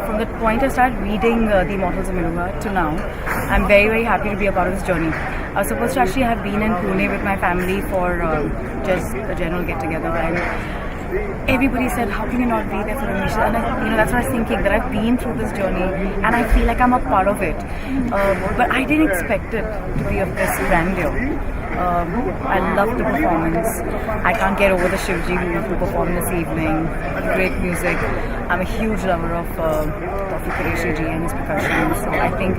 From the point I started reading The Immortals of Meluha to now, I'm very, very happy to be a part of this journey. I was supposed to actually have been in Pune with my family for just a general get-together, and everybody said, how can you not be there for Amisha? And that's what I was thinking, that I've been through this journey and I feel like I'm a part of it. But I didn't expect it to be of this grandeur. I love the performance. I can't get over the Shivji who performed this evening. Great music. I'm a huge lover of Tawfiq Qureshi ji and his percussion. So I think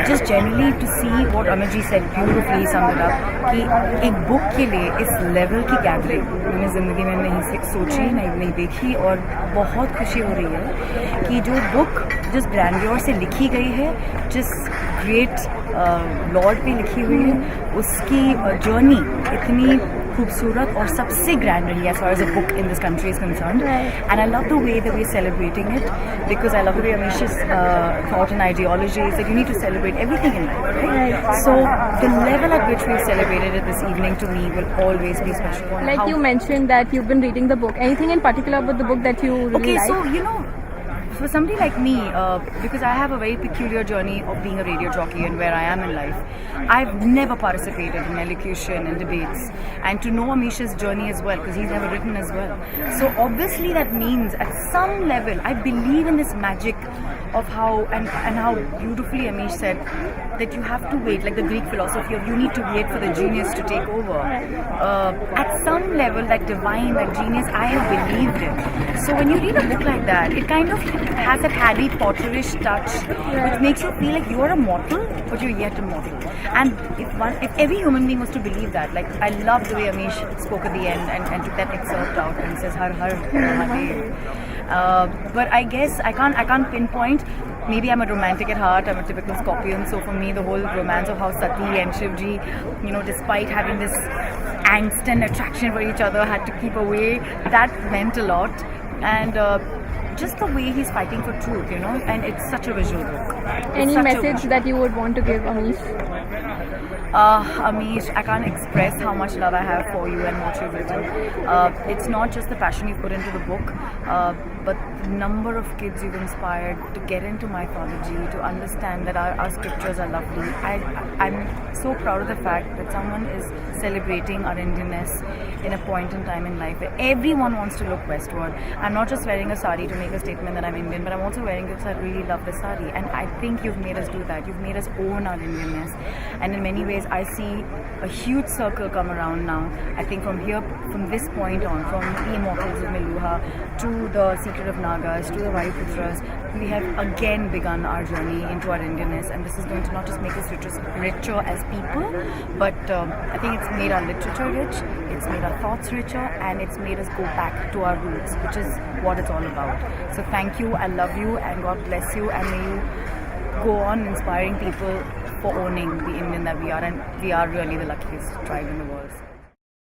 just generally to see what Amit ji said beautifully, summed it up, कि एक book के लिए इस level की gathering मैंने ज़िंदगी में नहीं सोची, नहीं देखी, और बहुत खुशी हो रही है कि जो बुक जिस ग्रैंडियर से लिखी गई है, जिस ग्रेट लॉर्ड पे लिखी हुई है, उसकी जर्नी इतनी खूबसूरत और सबसे ग्रैंड रही है as far as a book in this country is concerned. And I love the way that we're celebrating it, because I love the way Amisha's thought and ideology is that you need to celebrate everything in life, right? So the level at which we've celebrated it this evening to me will always be special. Like you mentioned that you've been reading the book. Anything in particular about the book that you really like? So for somebody like me, because I have a very peculiar journey of being a radio jockey and where I am in life, I've never participated in elocution and debates, and to know Amisha's journey as well, because he's never written as well. So obviously that means at some level I believe in this magic of how and how beautifully Amish said that you have to wait, like the Greek philosophy of you need to wait for the genius to take over. At some level, that divine, that genius, I have believed in. So when you read a book like that, it kind of has that Harry Potterish touch, which makes you feel like you are a mortal, but you're yet immortal. And if every human being was to believe that, like I love the way Amish spoke at the end and took that excerpt out and says Har Har Mahadev. But I guess I can't pinpoint. Maybe I'm a romantic at heart. I'm a typical Scorpion. So for me, the whole romance of how Sati and Shivji, despite having this angst and attraction for each other, had to keep away. That meant a lot. And just the way he's fighting for truth, and it's such a visual book. Any message that you would want to give Amish? Amish, I can't express how much love I have for you and what you've written. It's not just the passion you've put into the book, but the number of kids you've inspired to get into mythology, to understand that our scriptures are lovely. I'm so proud of the fact that someone is celebrating our Indianness in a point in time in life where everyone wants to look westward. I'm not just wearing a sari to make a statement that I'm Indian, but I'm also wearing it because I really love the sari. And I think you've made us do that. You've made us own our Indianness. And in many ways, I see a huge circle come around now. I think from this point on, from the Immortals of Meluha to the Secret of Nagas to the Vayuputras, we have again begun our journey into our Indianness, and this is going to not just make us richer as people, but I think it's made our literature rich, it's made our thoughts richer, and it's made us go back to our roots, which is what it's all about. So thank you, I love you, and God bless you, and may you go on inspiring people for owning the Indian that we are, and we are really the luckiest tribe in the world.